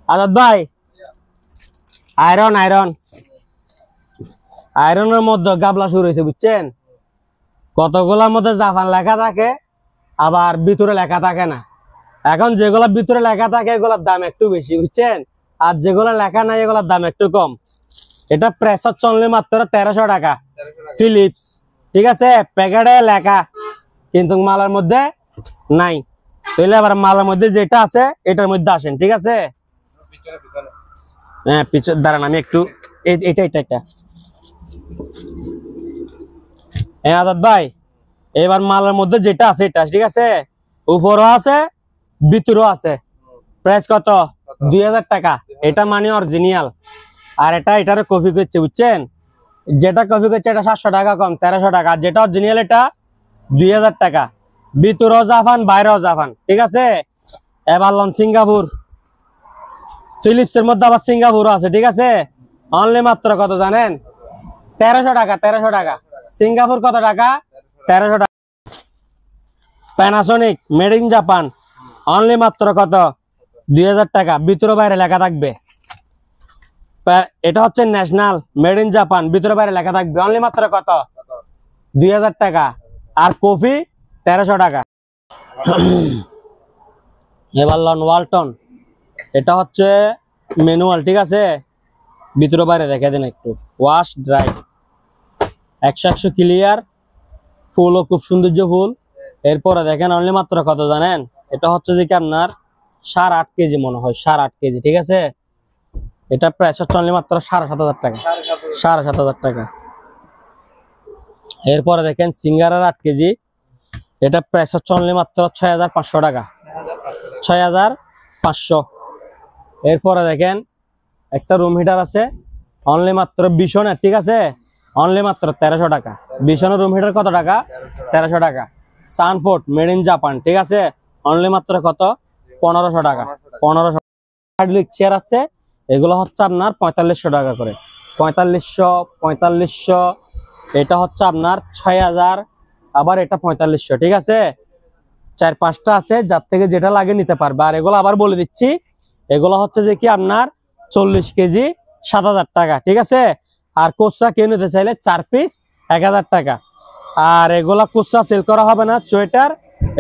আজাদ ভাই, iron iron আয়রনের মধ্যে গাবলা শুরু হয়েছে বুঝছেন। কতগুলার মধ্যে জাপান লেখা থাকে, আবার ভিতরে লেখা থাকে না। এখন যেগুলা ভিতরে লেখা থাকে এগুলোর দাম একটু বেশি বুঝছেন, আর যেগুলো লেখা নাই এগুলোর দাম একটু কম। এটা প্রেসার চললে মাত্র 1300 টাকা ফিলিপস, ঠিক আছে। প্যাকেটে লেখা কিন্তু মালের মধ্যে নাই। তাহলে আবার মালের মধ্যে যেটা আছে এটার মধ্যে আসেন, ঠিক আছে। হ্যাঁ পিছনে দাঁড়ান, আমি একটু এটা এটা এটা হ্যাঁ আজাদ ভাই, এবার মালের মধ্যে যেটা আছে এটা, ঠিক আছে। উপরও আছে ভিতরও আছে। প্রাইস কত? 2000 টাকা। এটা মানে অরিজিনাল। আর এটারে কপি করছে বুঝছেন। যেটা কপি করছে এটা 700 টাকা কম, 1300 টাকা। আর যেটা অরিজিনাল এটা 2000 টাকা। ভিতরেও জাপান বাইরেও জাপান, ঠিক আছে। এবার লন সিঙ্গাপুর, ফিলিপসের মধ্যে আবার সিঙ্গাপুরও আছে, ঠিক আছে। অনলি মাত্র কত জানেন? 1300 টাকা। 1300 টাকা। সিঙ্গাপুর কত টাকা? 1300 টাকা। Panasonic made in Japan, only মাত্র কত? 2000 টাকা। ভিতরে বাইরে লেখা থাকবে। এটা হচ্ছে ন্যাশনাল মেড ইন জাপান, ভিতরে বাইরে লেখা থাকবে। অনলি মাত্র কত? 2000 টাকা। আর কফি 1300 টাকা। এবার লন ওয়ালটন, এটা হচ্ছে ম্যানুয়াল, ঠিক আছে। ভিতরে বাইরে দেখে দিন একটু। ওয়াশ ড্রাই 100 ক্লিয়ার, ফুলও খুব সৌন্দর্য ফুল। এরপরে দেখেন অনলি মাত্র কত জানেন? এটা হচ্ছে যে কি আপনার 8.5 কেজি মনে হয়, 8.5 কেজি, ঠিক আছে। এটা প্রাইস হচ্ছে অনলি মাত্র 7500 টাকা। 7500 টাকা। এরপরে দেখেন সিঙ্গারার 8 কেজি, এটা প্রাইস হচ্ছে অনলি মাত্র 6500 টাকা। 6500। এরপরে দেখেন একটা রুম হিটার আছে, অনলি মাত্র বিশনের, ঠিক আছে। অনলি মাত্র 1300 টাকা। বিশনের রুম হিটার কত টাকা? 1300 টাকা। সানফোর্ড মেড ইন জাপান, ঠিক আছে। অনলি মাত্র কত? 1500 টাকা। 1500। চেয়ার আছে, এগুলো হচ্ছে আপনার 4500 টাকা করে। 4500। এটা হচ্ছে আপনার 6000, আবার এটা 4500, ঠিক আছে। 4-5টা আছে, যার থেকে যেটা লাগে নিতে পারবে। আর এগুলো আবার বলে দিচ্ছি, এগুলো হচ্ছে যে কি আপনার 40 কেজি 7000 টাকা, ঠিক আছে। আর কোচরা কেউ নিতে চাইলে 4 পিস 1000 টাকা। আর এগুলা কোচরা সেল করা হবে না, সোয়েটার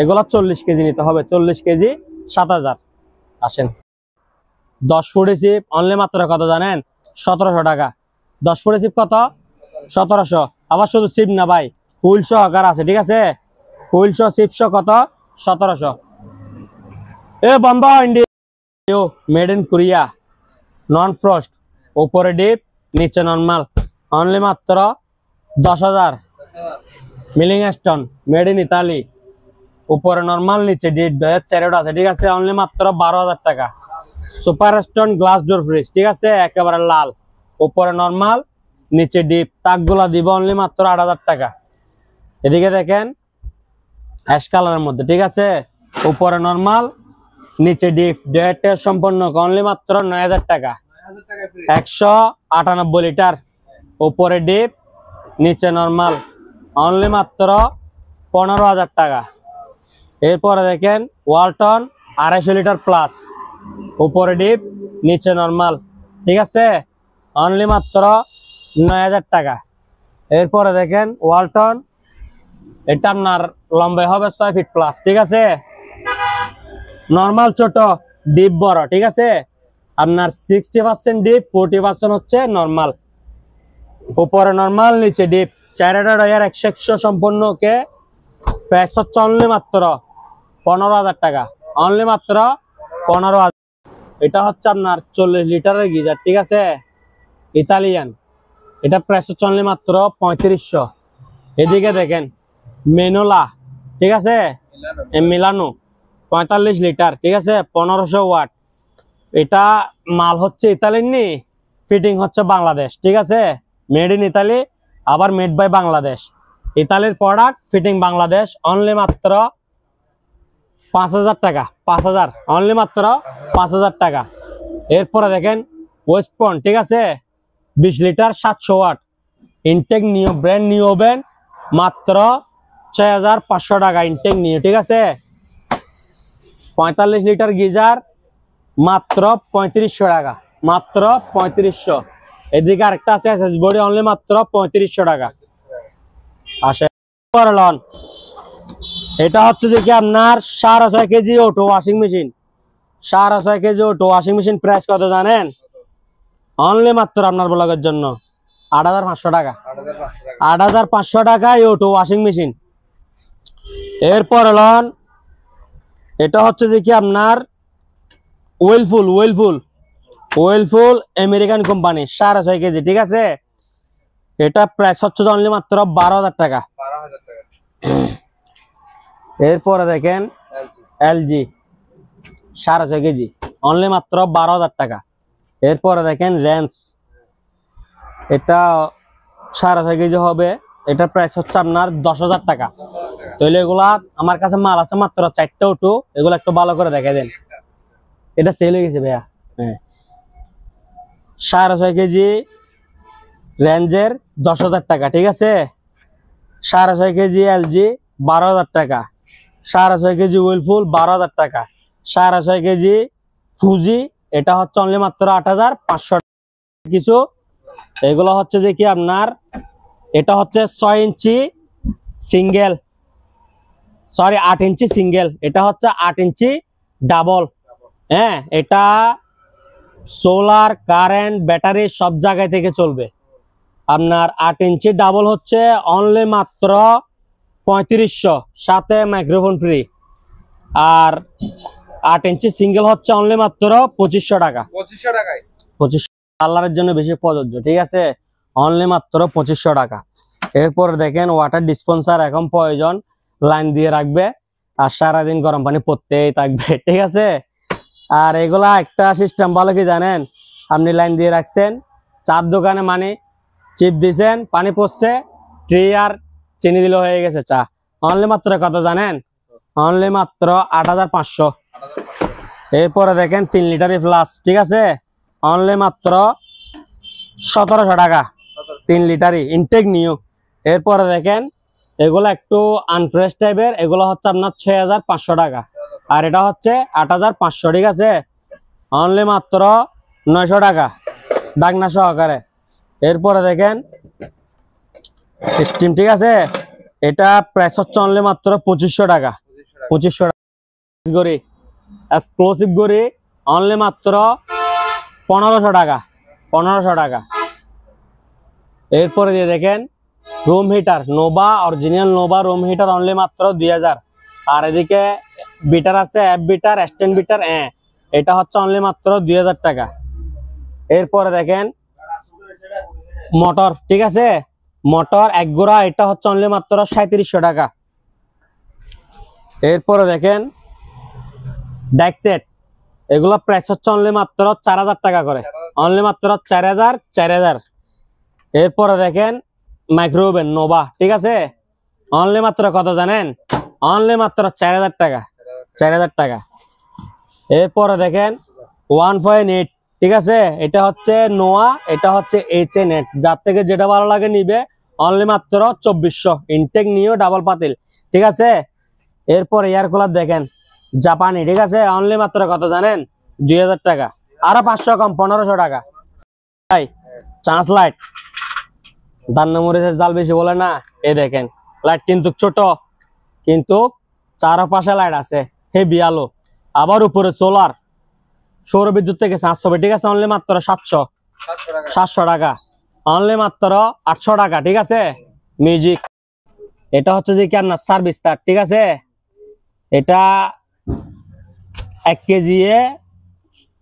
এগুলা 40 কেজি নিতে হবে। 40 কেজি 7000। আসেন 10 ফুট সিপ, অনলি মাত্র কত জানেন? 1700 টাকা। 10 ফুট সিপ কত? 1700। আবার শুধু সিপ না ভাই, ফুল সহকার আছে, ঠিক আছে। ফুল সহ সিপ সহ কত? 1700। এ বন্ধ India made in Korea, non frost, উপরে ডিপ নিচে নরমাল, অনলি মাত্র 10,000। Milling stone made in Italy, উপরে নরমাল নিচে ডিপ 2004 আছে, ঠিক আছে। অনলি মাত্র 12,000 টাকা। Super stone glass door fridge, ঠিক আছে, একেবারে লাল, উপরে নরমাল নিচে ডিপ। তাকগুলা দিব অনলি মাত্র 8,000 টাকা। এদিকে দেখেন অ্যাশ কালারের মধ্যে, ঠিক আছে, উপরে নরমাল নিচে ডিপ, ডেটের সম্পন্ন, অনলি মাত্র 9,000 টাকা। 198 লিটার, উপরে ডিপ নিচে নরমাল, অনলি মাত্র 15,000 টাকা। এরপরে দেখেন ওয়ালটন 250 লিটার প্লাস, উপরে ডিপ নিচে নরমাল, ঠিক আছে, অনলি মাত্র 9,000 টাকা। এরপরে দেখেন ওয়ালটন, এটা আপনার লম্বাই হবে 6 ফিট প্লাস, ঠিক আছে। নরমাল ছোট, ডিপ বড়, ঠিক আছে। আপনার 60% ডিপ, 40% হচ্ছে নরমাল, উপরে নরমাল নিচে ডিপ। 4100 সম্পূর্ণ কে প্রাইস হচ্ছে অনলি মাত্র 15,000 টাকা। অনলি মাত্র 15,000। এটা হচ্ছে আপনার 40 লিটারের গিজার, ঠিক আছে, ইতালিয়ান। এটা প্রাইস হচ্ছে অনলি মাত্র 3500। এদিকে দেখেন মেনোলা, ঠিক আছে, মিলানো 45 লিটার, ঠিক আছে, 1500 ওয়াট। এটা মাল হচ্ছে ইতালিয়ান নি, ফিটিং হচ্ছে বাংলাদেশ, ঠিক আছে। মেড ইন ইতালি, আবার মেড বাই বাংলাদেশ। ইতালির প্রোডাক্ট, ফিটিং বাংলাদেশ। অনলি মাত্র 5000 টাকা। 5000, অনলি মাত্র 5000 টাকা। এরপরে দেখেন ওয়েস্টপন, ঠিক আছে, 20 litre 700 watt, intact new, brand new oven, মাত্র 6500 টাকা। ইনটেক নিউ, ঠিক আছে। 45 লিটার গিজার, মাত্র 3500 টাকা, মাত্র 3500। এদিকে আরেকটা আছে এসএস বডি, অনলি মাত্র 3500 টাকা। আসে লন, এটা হচ্ছে দেখি আপনার 6.5 KG auto washing machine. 6.5 KG auto washing machine price কত জানেন? অনলি মাত্র আপনার ব্লগের জন্য 8500 টাকা। 8500 টাকা এই অটো ওয়াশিং মেশিন। এরপর লন, এটা হচ্ছে দেখি আপনার ওয়েলফুল আমেরিকান কোম্পানি 6.5 কেজি, ঠিক আছে। এটা প্রাইস হচ্ছে অনলি মাত্র 12,000 টাকা। এরপরে দেখেন এলজি 6.5 কেজি, অনলি মাত্র 12,000 টাকা। এরপরে দেখেন রেঞ্জ, এটা 6.5 কেজি হবে, এটা প্রাইস হচ্ছে আপনার 10,000 টাকা। তাহলে এগুলা আমার কাছে মাল আছে মাত্র 4টা অটো, এগুলো একটু ভালো করে দেখে দেন। এটা সেল হয়ে গেছে ভাইয়া। হ্যাঁ, 6.5 কেজি রেঞ্জের 10,000 টাকা, ঠিক আছে। 6.5 কেজি এলজি 12,000 টাকা। 6.5 কেজি ওয়েলফুল 12,000 টাকা। 6.5 কেজি ফুজি, এটা হচ্ছে অনলি মাত্র 8,500 কিছু। এগুলো হচ্ছে যে কি আপনার, এটা হচ্ছে 6 ইঞ্চি সিঙ্গেল, সরি 8 ইঞ্চি সিঙ্গেল, এটা হচ্ছে 8 ইঞ্চি ডাবল। হ্যাঁ, এটা সোলার কারেন্ট ব্যাটারি সব জায়গায় থেকে চলবে। আপনার 8 ইঞ্চি ডাবল হচ্ছে অনলি মাত্র 3500, সাথে মাইক্রোফোন ফ্রি। আর 8 ইঞ্চি সিঙ্গেল হচ্ছে অনলি মাত্র 2500 টাকা। 2500 টাকায়, 2500 পার্লারের জন্য বেশি প্রযোজ্য, ঠিক আছে। অনলি মাত্র 2500 টাকা। এরপর দেখেন ওয়াটার ডিসপেন্সার এখন প্রয়োজন, লাইন দিয়ে রাখবে আর সারাদিন গরম পানি পড়তেই থাকবে, ঠিক আছে। আর এগুলা একটা সিস্টেম ভালো কি জানেন, আপনি লাইন দিয়ে রাখছেন, চার দোকানে মানে চিপ দিছেন, পানি পড়ছে, ট্রি আর চিনি দিলে হয়ে গেছে চা। অনলি মাত্র কত জানেন? অনলি মাত্র 8,500। এরপরে দেখেন 3 লিটার প্লাস, ঠিক আছে, অনলি মাত্র 1700 টাকা 3 লিটারই ইনটেক নিউ। এরপরে দেখেন এগুলো একটু আনফ্রেশ টাইপের, এগুলো হচ্ছে আপনার 6,500 টাকা, আর এটা হচ্ছে 8,500, ঠিক আছে, অনলি মাত্র 900 টাকা ডাকনা সহকারে। এরপরে দেখেন স্টিম, ঠিক আছে, এটা প্রাইস হচ্ছে অনলি মাত্র 2500 টাকা। 2500 টাকা গড়ি, এক্সক্লুসিভ গড়ি অনলি মাত্র 1500 টাকা। 1500 টাকা। এরপরে দিয়ে দেখেন room heater Nova, original Nova room heater only মাত্র 2000। আর এদিকে বিটার আছে, অ্যাপ বিটার, স্ট্যান্ড বিটার, এটা হচ্ছে অনলি মাত্র 2000 টাকা। এরপরে দেখেন মোটর, ঠিক আছে, মোটর এক গোড়া, এটা হচ্ছে অনলি মাত্র 3700 টাকা। এরপরে দেখেন ডেক সেট, এগুলো প্রাইস হচ্ছে অনলি মাত্র 4000 টাকা করে, অনলি মাত্র 4000। এরপরে দেখেন মাইক্রোওভেন নোভা, ঠিক আছে, অনলি মাত্র কত জানেন? অনলি মাত্র 4000 টাকা। 4000 টাকা। এরপরে দেখেন 1.8, ঠিক আছে, এটা হচ্ছে নোয়া, এটা হচ্ছে HNX, যার থেকে যেটা ভালো লাগে নিবে, অনলি মাত্র 2400 ইনটেক নিও ডাবল পাতিল, ঠিক আছে। এরপর এয়ার কুলার দেখেন জাপানি, ঠিক আছে, অনলি মাত্র কত জানেন? 2000 টাকা, আরো 500 কম, 1500 টাকা। চান্স লাইট, দান্নামরিচের জাল বেশি বলে না, এই দেখেন লাইট কিন্তু ছোট, কিন্তু চারপাশে লাইট আছে হেভি আলো, আবার উপরে সোলার, সৌর বিদ্যুৎ থেকে চার্জ হবে, ঠিক আছে, অনলি মাত্র 700 টাকা, অনলি মাত্র 800 টাকা, ঠিক আছে। মিউজিক, এটা হচ্ছে যে কি আপনার সার্ভিস তার, ঠিক আছে, এটা 1 কেজি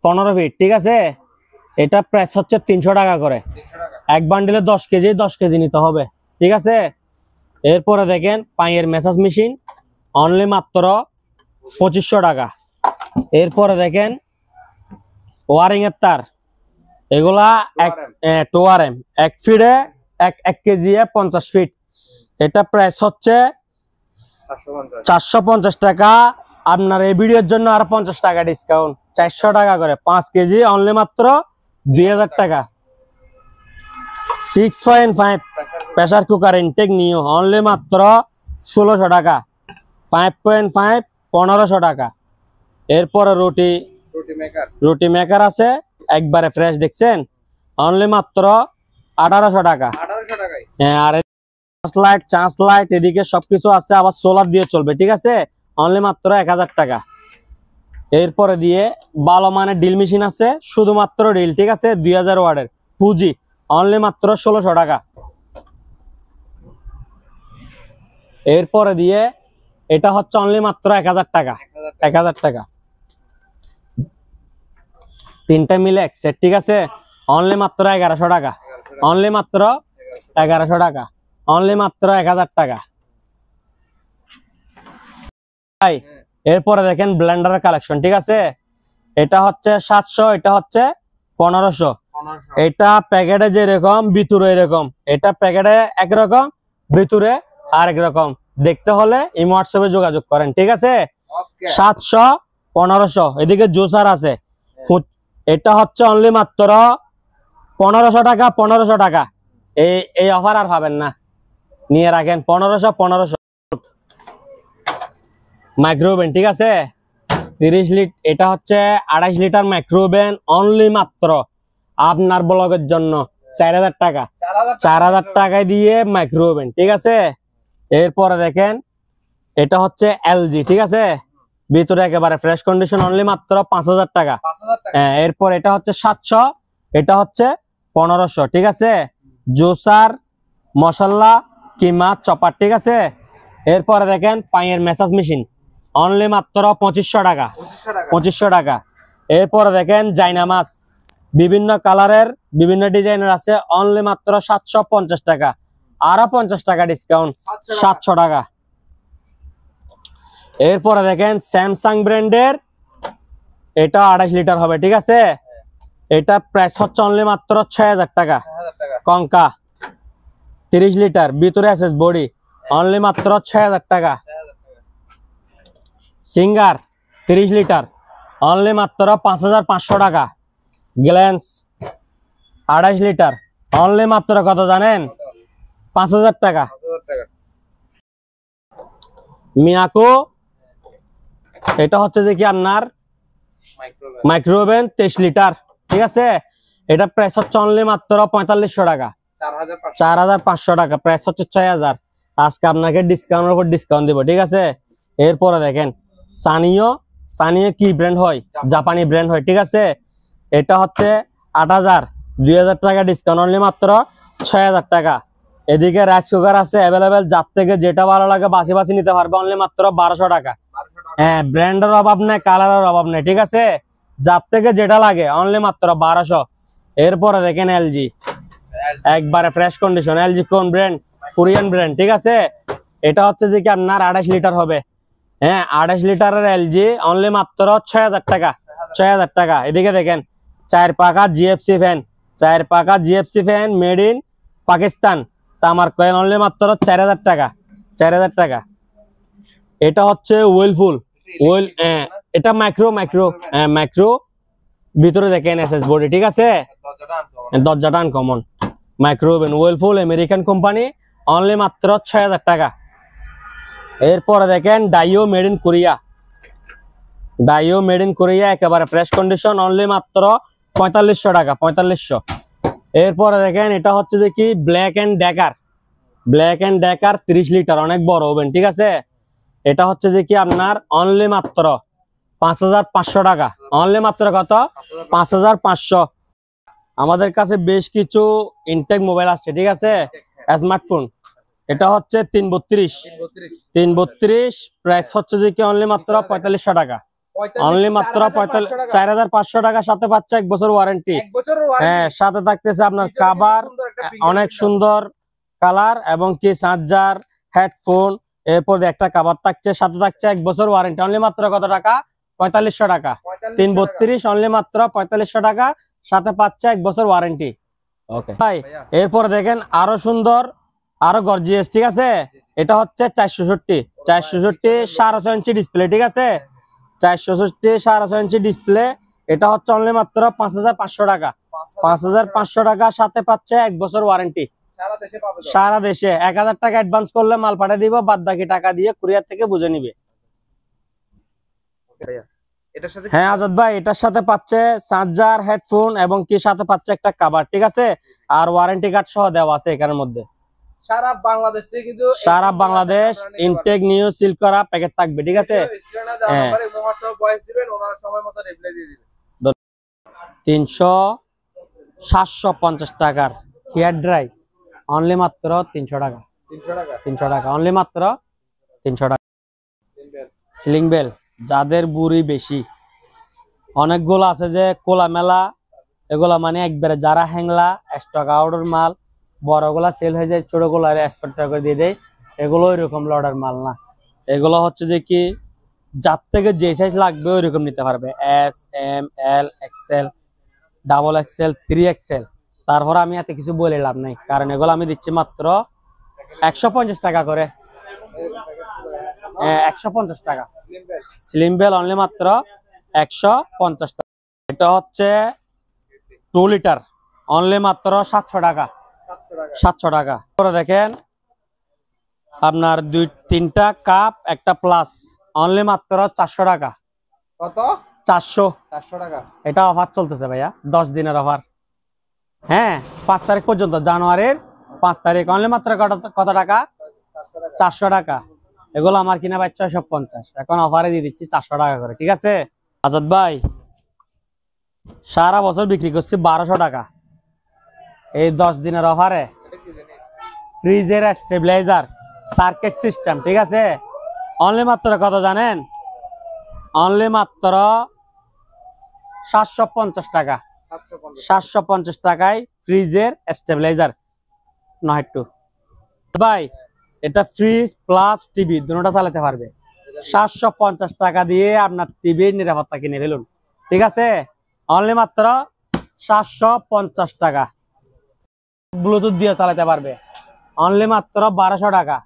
15 ফিট, ঠিক আছে, এটা প্রাইস হচ্ছে 300 টাকা করে। এক বান্ডিলে 10 কেজি নিতে হবে, ঠিক আছে। এরপরে দেখেন পায়ের ম্যাসাজ মেশিন অনলি মাত্র 2500 টাকা। এরপরে দেখেন ওয়ারিং এর তার, এগুলা 1 ফিটে 1 কেজি 50 ফিট, এটা প্রাইস হচ্ছে 450 টাকা। আপনার এই ভিডিওর জন্য আরো 50 টাকা ডিসকাউন্ট, 400 টাকা করে 5 কেজি, অনলি মাত্র 2000 টাকা। 6.5 প্রেসার কুকার ইনটেক নিও অনলি মাত্র 1600 টাকা। 5.5 1500 টাকা। এরপরে রুটি রুটি মেকার আছে একবারে ফ্রেশ, দেখছেন অনলি মাত্র 1800 টাকা। হ্যাঁ, আর লাইট চার্জ লাইট এদিকে সবকিছু আছে, আবার সোলার দিয়ে চলবে, ঠিক আছে অনলি মাত্র 1000 টাকা। এরপরে দিয়ে ভালো মানের ড্রিল মেশিন আছে, শুধুমাত্র ড্রিল, ঠিক আছে 2000 ওয়াটের পুঁজি, অনলি মাত্র 1600 টাকা। এরপরে দিয়ে এটা হচ্ছে অনলি মাত্র 1000 টাকা, 1000 টাকা। তিনটা মিলে এক সেট, ঠিক আছে অনলি মাত্র 1100 টাকা, অনলি মাত্র 1100 টাকা, অনলি মাত্র 1000 টাকা। এরপরে দেখেন ব্লেন্ডারের কালেকশন, ঠিক আছে এটা হচ্ছে 700, এটা হচ্ছে 1500। এটা প্যাকেটে যেরকম ভিতরে এরকম, এটা প্যাকেটে একরকম ভিতরে আরেক রকম। দেখতে হলে এই হোয়াটসঅ্যাপে যোগাযোগ করেন, ঠিক আছে 700 1500। এদিকে জুসার আছে, এটা হচ্ছে অনলি মাত্র 1500 টাকা, 1500 টাকা। এই অফার আর পাবেন না, নিয়ে রাখেন 1500। মাইক্রোওভেন, ঠিক আছে 30 লিটার, এটা হচ্ছে 28 লিটার মাইক্রোওভেন, অনলি মাত্র আপনার ব্লগের জন্য 4000 টাকা, 4000 টাকায় দিয়ে মাইক্রোওভেন, ঠিক আছে। এরপরে দেখেন এটা হচ্ছে এলজি, ঠিক আছে ভিতরে একেবারে ফ্রেশ কন্ডিশন, অনলি মাত্র 5000 টাকা। হ্যাঁ, এরপর এটা হচ্ছে 700, এটা হচ্ছে 1500, ঠিক আছে জুসার মশলা কিমা চপার, ঠিক আছে। এরপরে দেখেন পায়ের ম্যাসাজ মেশিন, অনলি মাত্র 2500 টাকা, 2500 টাকা। এরপরে দেখেন জায়নামাজ বিভিন্ন কালারের বিভিন্ন ডিজাইনের আছে, অনলি মাত্র 750 টাকা, আরো 50 টাকা ডিসকাউন্ট, 700 টাকা। এরপরে দেখেন স্যামসাং ব্র্যান্ডের, এটা 28 লিটার হবে, ঠিক আছে এটা প্রাইস হচ্ছে অনলি মাত্র 6000 টাকা। কঙ্কা 30 লিটার ভিতরে আছে বডি, অনলি মাত্র 6000 টাকা। সিঙ্গার 30 লিটার, অনলি মাত্র 5500 টাকা। গ্ল্যান্স 28 লিটার, অনলি মাত্র কত জানেন 5000 টাকা। মিয়াকো, এটা হচ্ছে যে কি আপনার মাইক্রোওভেন 23 লিটার, ঠিক আছে এটা প্রাইস হচ্ছে অনলি মাত্র 4500 টাকা, 4500 টাকা, প্রাইস হচ্ছে 6000। আজকে আপনাকে ডিসকাউন্টের উপর ডিসকাউন্ট দিব, ঠিক আছে। এরপরে দেখেন সানিও, সানিও কি ব্র্যান্ড হয়, জাপানি ব্র্যান্ড হয়, ঠিক আছে এটা হচ্ছে 8000, 2000 টাকা ডিসকাউন্ট, অনলি মাত্র 6000 টাকা। এদিকে রাইস কুকার আছে অ্যাভেলেবেল, যার থেকে যেটা ভালো লাগে বাছি বাছি নিতে পারবে, অনলি মাত্র 1200 টাকা। হ্যাঁ, ব্র্যান্ডের অভাব নেই, কালারের অভাব নেই, ঠিক আছে যার থেকে যেটা লাগে অনলি মাত্র 1200। এরপরে দেখেন এলজি, একবারে ফ্রেশ কন্ডিশন, এলজি কোন ব্র্যান্ড, কোরিয়ান ব্র্যান্ড, ঠিক আছে এটা হচ্ছে যে কি আপনার 28 লিটার হবে। হ্যাঁ, 28 লিটারের এলজি, অনলি মাত্র 6000 টাকা, 6000 টাকা। এদিকে দেখেন 4 পাকা জিএফসি ফ্যান, 4 পাকা GFC fan made in Pakistan, তামার কয়েল, অনলি মাত্র 4000 টাকা, 4000 টাকা। এটা হচ্ছে ওয়েলফুল, ওয়েল এটা মাইক্রো মাইক্রো ভিতরে দেখেন এসএস বডি, ঠিক আছে দরজাটা uncommon. Micro oven Whirlpool American company, only মাত্র 6000 টাকা। এরপরে দেখেন Daewoo made in Korea, Daewoo made in Korea একেবারে ফ্রেশ কন্ডিশন, অনলি মাত্র 4500 টাকা, 4500। এরপরে দেখেন এটা হচ্ছে যে কি black and Decker, black and Decker 30 litre, অনেক বড় ওভেন, ঠিক আছে এটা হচ্ছে যে কি আপনার অনলি মাত্র 5500 টাকা, অনলি মাত্র কত 5500। আমাদের কাছে বেশ কিছু ইনটেক মোবাইল আসছে, ঠিক আছে স্মার্টফোন, এটা হচ্ছে 332, প্রাইস হচ্ছে যে কি অনলি মাত্র 4500 টাকা, অনলি মাত্র 4500 টাকার সাথে পাচ্ছে 1 বছর ওয়ারেন্টি। হ্যাঁ, সাথে থাকতেছে আপনার কভার, অনেক সুন্দর কালার এবং কি চার্জার, হেডফোন, এরপর একটা কভার থাকছে, সাথে থাকছে 1 বছর ওয়ারেন্টি, অনলি মাত্র কত টাকা 4500 টাকা। 332 অনলি মাত্র 4500 টাকা, সাথে পাচ্ছে 1 বছর ওয়ারেন্টি। ওকে ভাই, এরপর দেখেন আরো সুন্দর, আরো গর্জিয়াস, ঠিক আছে এটা হচ্ছে 460 6.5 ইঞ্চি ডিসপ্লে, ঠিক আছে 460 6.5 ইঞ্চি ডিসপ্লে, এটা হচ্ছে অনলি মাত্র 5500 টাকা, 5500 টাকা, সাথে পাচ্ছে 1 বছর ওয়ারেন্টি সারা দেশে। 1000 টাকা অ্যাডভান্স করলে মাল পাঠিয়ে দিব, বাদ বাকি টাকা দিয়ে কুরিয়ার থেকে বুঝে নিবে। এটার সাথে হ্যাঁ আজাদ ভাই, এটার সাথে পাচ্ছে চার্জার, হেডফোন এবং কি সাথে পাচ্ছে একটা কভার, ঠিক আছে? আর ওয়ারেন্টি কার্ড সহ দেওয়া আছে এখানের মধ্যে। সারা বাংলাদেশ থেকে কিন্তু সারা বাংলাদেশ ইনটেক নিউ সিল করা প্যাকেট থাকবে, ঠিক আছে? স্ক্রিনে দেওয়া নম্বরে হোয়াটসঅ্যাপ ভয়েস দিবেন, ওনারা সময় মতো রিপ্লাই দিয়ে দিবেন। 750 টাকার হেয়ার ড্রাই অনলি মাত্র 300 টাকা। 300 টাকা অনলি মাত্র 300 টাকা। সিলিং বেল যাদের বুড়ি বেশি, অনেকগুলো আছে যে কোলা মেলা, এগুলা মানে একবারে যারা হ্যাংলা স্টক আউটের মাল, বড়গুলা সেল হয়ে যায়, ছোটগুলো এক্সপোর্ট করে দিয়ে দেয়। এগুলো ওইরকম লডার মাল না, এগুলো হচ্ছে যে কি যার থেকে যে সাইজ লাগবে ওইরকম নিতে পারবে, এস, এম, এল, এক্সেল, ডাবল এক্সেল, 3XL। তারপর আমি এত কিছু বলে লাভ নাই, কারণ এগুলো আমি দিচ্ছি মাত্র 150 টাকা করে। 150 টাকা স্লিম বেল অনলি মাত্র 150 টাকা। এটা হচ্ছে 2 লিটার অনলি মাত্র 700 টাকা। 700 টাকা করে দেখেন আপনার 2-3টা কাপ একটা প্লাস অনলি মাত্র 400 টাকা। কত? 400 টাকা। এটা অফার চলতেছে ভাইয়া, 10 দিনের অফার। হ্যাঁ 5 তারিখ পর্যন্ত, জানুয়ারির 5 তারিখ। অনলি মাত্র কত টাকা? 400 টাকা। এগুলো আমার কিনা ভাই 650, এখন অফারে দিয়ে দিচ্ছি 400 টাকা করে, ঠিক আছে? আজাদ ভাই সারা বছর বিক্রি করছি 1200 টাকা, এই 10 দিনের অফারে ফ্রিজের স্টেবিলাইজার সার্কিট সিস্টেম, ঠিক আছে? অনলি মাত্র কত জানেন? অনলি মাত্র 750 টাকা। 750 টাকায় ফ্রিজের স্টেবিলাইজার নয় একটু ভাই। এটা ফ্রিজ প্লাস টিভি দুটোটা চালাতে পারবে। 750 টাকা দিয়ে আপনার টিভির নিরাপত্তা কিনে ফেলুন, ঠিক আছে? অনলি মাত্র 750 টাকা। ব্লুটুথ দিয়ে চালাতে পারবে অনলি মাত্র 1200 টাকা।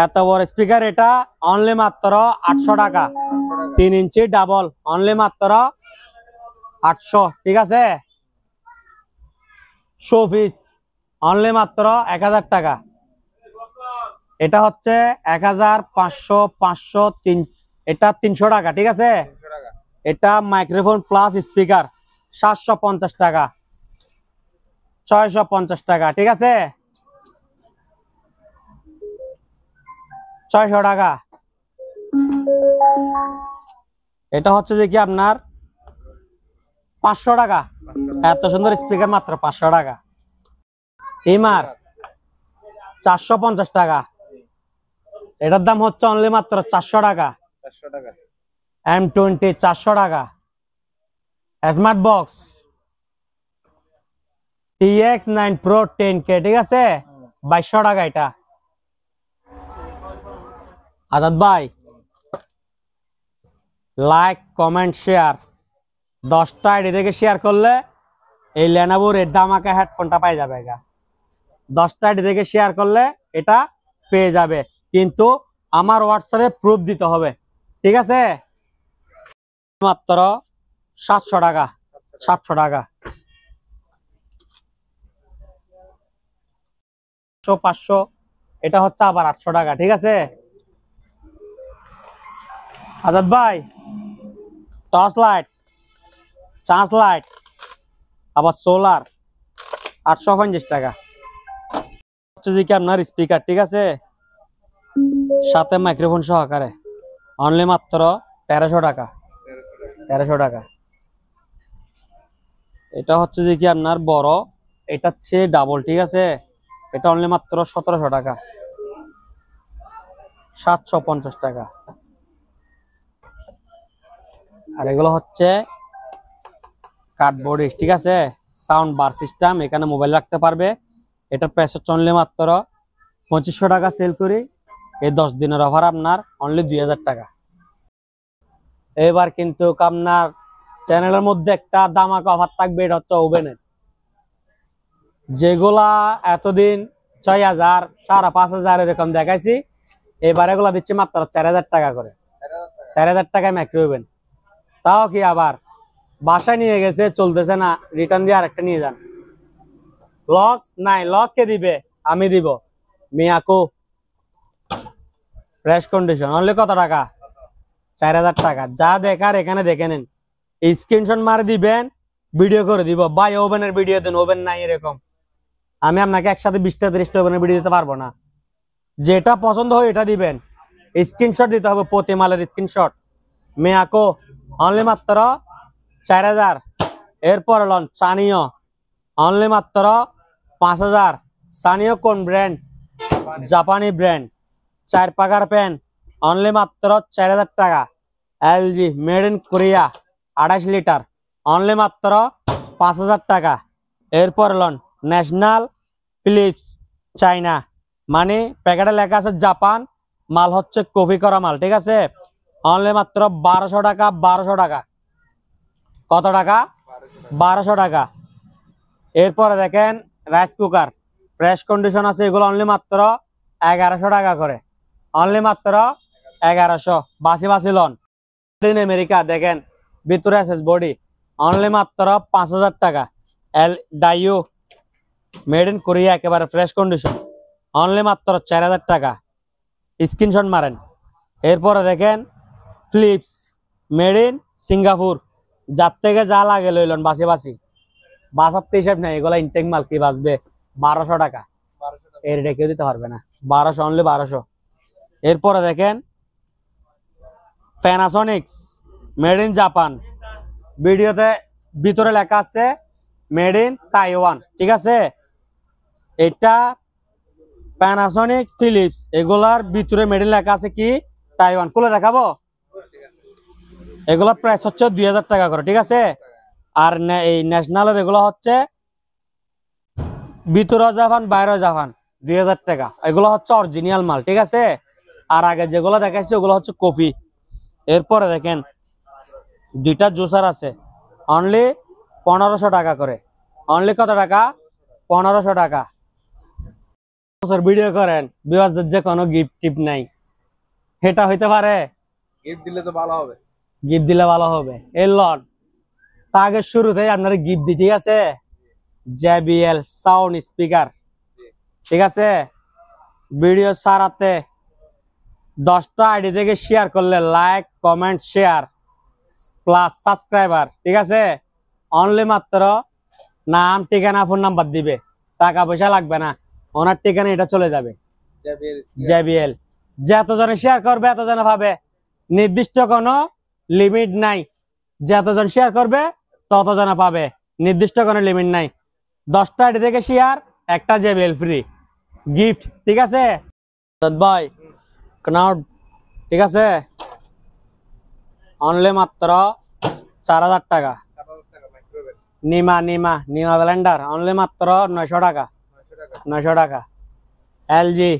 এত বড় স্পিকার এটা অনলি মাত্র 800 টাকা। 3 ইঞ্চি ডাবল অনলি মাত্র 800, ঠিক আছে? শোপিস অনলি মাত্র 1000 টাকা। এটা হচ্ছে 1500, 500, 3, এটা 300 টাকা, ঠিক আছে? এটা মাইক্রোফোন প্লাস স্পিকার 750 টাকা। 650 টাকা, ঠিক আছে? 600 টাকা। এটা হচ্ছে যে কি আপনার 500 টাকা। এত সুন্দর স্পিকার মাত্র 500 টাকা। ইমার 450 টাকা, এটার দাম হচ্ছে অনলি মাত্র 400 টাকা। M20 400 টাকা। Smart box TX9 Pro 10K, ঠিক আছে? 2200 টাকা এটা। আজাদ ভাই লাইক, কমেন্ট, শেয়ার 10টা আইডি থেকে শেয়ার করলে এই লেনোভোর এর দামাকা হেডফোনটা পাই যাবে। 10টা আইডি থেকে শেয়ার করলে এটা পেয়ে যাবে, কিন্তু আমার হোয়াটসঅ্যাপে প্রুফ দিতে হবে, ঠিক আছে? মাত্র 700 টাকা। 700 টাকা। 500, এটা হচ্ছে আবার 800 টাকা, ঠিক আছে? আজাদ ভাই টর্চ লাইট, চার্জ লাইট, আবার সোলার 850 টাকা। হচ্ছে যে কি আপনার স্পিকার, ঠিক আছে? সাথে মাইক্রোফোন সহকারে অনলি মাত্র 1300 টাকা। 1300 টাকা। এটা হচ্ছে যে কি আপনার বড়, এটা হচ্ছে ডাবল, ঠিক আছে? এটা অনলি মাত্র 1700 টাকা। 750 টাকা। আর এগুলো হচ্ছে কার্ডবোর্ড, ঠিক আছে? সাউন্ড বার সিস্টেম, এখানে মোবাইল রাখতে পারবে। এটা প্রাইস হচ্ছে অনলি মাত্র 2500 টাকা সেল করি। এই 10 দিনের অফার আপনার অনলি 2000 টাকা। এবার কিন্তু আপনার চ্যানেলের মধ্যে একটা দামাকা অফার থাকবে, এটা হচ্ছে ওভেনের। যেগুলা এতদিন 6000, 5500 এরকম দেখাইছি, এবার এগুলা দিচ্ছি মাত্র 4000 টাকা করে। 4000 টাকায় মাইক্রো ওভেন। তাও কি আবার বাসায় নিয়ে গেছে, চলতেছে না, রিটার্ন দিয়ে আরেকটা নিয়ে যান। লস নাই, লস কে দিবে? আমি দিব। মিয়াকো ফ্রেশ কন্ডিশন অনলি কত টাকা? 4000 টাকা। যা দেখার এখানে দেখে নেন, স্ক্রিনশট মারে দিবেন, ভিডিও করে দিব। ভাই ওভেনের ভিডিও দেন, ওভেন নাই এরকম। আমি আপনাকে একসাথে 20টা 30টা ওভেনের ভিডিও দিতে পারবো না। যেটা পছন্দ হয় এটা দিবেন, স্ক্রিনশট দিতে হবে, প্রতি মালের স্ক্রিনশট। মিয়াকো অনলি মাত্র 4000। এরপর লন চানিও অনলি মাত্র 5000। সানিও কোন ব্র্যান্ড? জাপানি ব্র্যান্ড। 4 পাকার প্যান অনলি মাত্র 4000 টাকা। LG made in Korea 28 litre only মাত্র 5000 টাকা। এরপর লন ন্যাশনাল ফিলিপস চাইনা, মানে প্যাকেটে লেখা আছে জাপান, মাল হচ্ছে কপি করা মাল, ঠিক আছে? অনলি মাত্র 1200 টাকা। 1200 টাকা। কত টাকা? 1200 টাকা। এরপরে দেখেন রাইস কুকার ফ্রেশ কন্ডিশন আছে, এগুলো অনলি মাত্র 1100 টাকা করে। অনলি মাত্র 1100। বাসি বাসি লন ইন আমেরিকা, দেখেন ভিতরে এসএস বডি, অনলি মাত্র 5000 টাকা। এল ডাইও মেড ইন কোরিয়া, একেবারে ফ্রেশ কন্ডিশন, অনলি মাত্র 4000 টাকা। স্ক্রিনশট মারেন। এরপরে দেখেন ফিলিপস মেড ইন সিঙ্গাপুর, যার থেকে যা লাগে লইলন বাসি বাসি। বাসাতে হিসাব নেই, এগুলা ইনটেক মাল, কি বাঁচবে? 1200 টাকা। 1200 টাকা। এর কেউ দিতে পারবে না। 1200, অনলি 1200। এরপরে দেখেন প্যানাসোনিক্স মেড ইন জাপান, ভিডিওতে ভিতরে লেখা আছে মেড ইন তাইওয়ান, ঠিক আছে? এটা প্যানাসোনিক ফিলিপস, এগুলার ভিতরে মেড ইন লেখা আছে কি তাইওয়ান। খুলে দেখাবো? এগুলোর প্রাইস হচ্ছে 2000 টাকা করে, ঠিক আছে? আর এই ন্যাশনালের এগুলো হচ্ছে ভিতরে জাপান বাইরে জাপান, 2000 টাকা। এগুলো হচ্ছে অরিজিনাল মাল, ঠিক আছে? আর আগে যেগুলো দেখাচ্ছি ওগুলো হচ্ছে কপি। এরপরে দেখেন দুইটা জুসার আছে, অনলি 1500 টাকা করে। অনলি কত টাকা? 1500 টাকা। ভিডিও করেন, ভিউয়ারদের যে কোনো গিফট টিপ নাই, এটা হইতে পারে? গিফট দিলে তো ভালো হবে। গিফট দিলে ভালো হবে। এই লন তা আগে শুরুতে আপনার গিফট দিই, ঠিক আছে? JBL সাউন্ড স্পিকার, ঠিক আছে? ভিডিও সারাতে 10টা আইডি থেকে শেয়ার করলে, like comment share plus subscriber, ঠিক আছে? অনলি মাত্র নাম ঠিকানা ফোন নাম্বার দিবে, টাকা পয়সা লাগবে না, ওনার ঠিকানা এটা চলে যাবে। JBL যতজনে শেয়ার করবে এতজনে পাবে, নির্দিষ্ট কোনো লিমিট নাই। যতজন শেয়ার করবে ততজনে পাবে, নির্দিষ্ট কোনো লিমিট নাই। 10টা আইডি থেকে শেয়ার, একটা JBL ফ্রি গিফট, ঠিক আছে? ভাই ক্নাউড, ঠিক আছে? অনলি মাত্র 4000 টাকা। 7000 টাকা মাইক্রোওয়েভ। নিমা ব্লেন্ডার অনলি মাত্র 900 টাকা। 900 টাকা। 900 টাকা। এলজি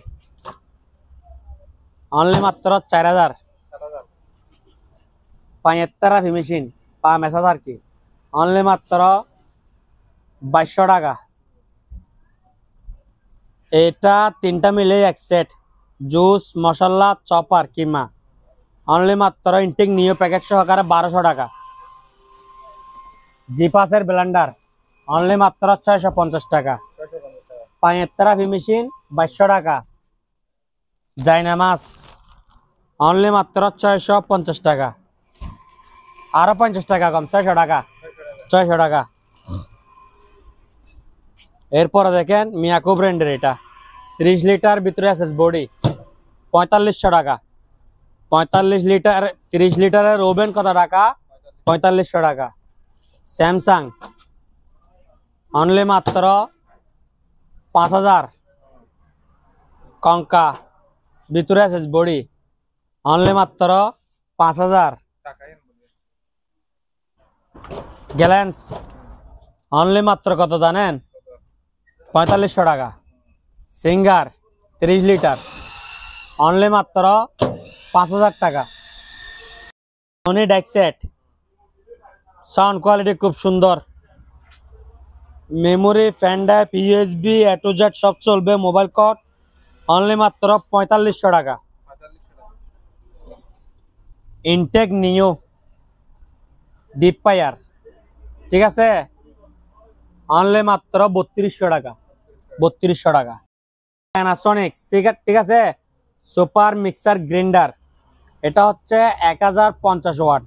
অনলি মাত্র 4000। 7000। 75 মেশিন পা মেসাজ আর কি, অনলি মাত্র 2200 টাকা। এটা তিনটা মিলে এক সেট, জুস মশলা চপার কিমা, অনলি মাত্র ইনটেক নিউ প্যাকেট সহকারে 1200 টাকা। জিপাসের ব্লেন্ডার অনলি মাত্র 650 টাকা। 650 টাকা। 75 মেশিন 2200 টাকা। জাইনামাস অনলি মাত্র 650 টাকা। আরো 50 টাকা কম, 600 টাকা। 600 টাকা। এরপরে দেখেন মিয়াকো ব্র্যান্ডের, এটা 30 লিটার ভিতরে এসএস বডি, 4500 টাকা। 45 লিটার 30 লিটারের ওভেন কত টাকা? 4500 টাকা। স্যামসাং অনলি মাত্র 5000। কঙ্কা ভিতরে এসএস বডি, অনলি মাত্র 5000। টাকাই বলবেন। গ্যালেন্স অনলি মাত্র কত জানেন? 4500 টাকা। সিঙ্গার 30 লিটার অনলি মাত্র 5000 টাকা। সোনি ডেক্সেট সাউন্ড কোয়ালিটি খুব সুন্দর, memory pen drive USB A to Z সব চলবে, মোবাইল কট অনলি মাত্র 4500 টাকা। 4500 টাকা। ইনটেক নিও ডিপ ফায়ার, ঠিক আছে? অনলি মাত্র 3200 টাকা। 3200 টাকা। প্যানাসোনিক সিগার, ঠিক আছে? সুপার মিক্সার গ্রাইন্ডার, এটা হচ্ছে 1050 ওয়াট।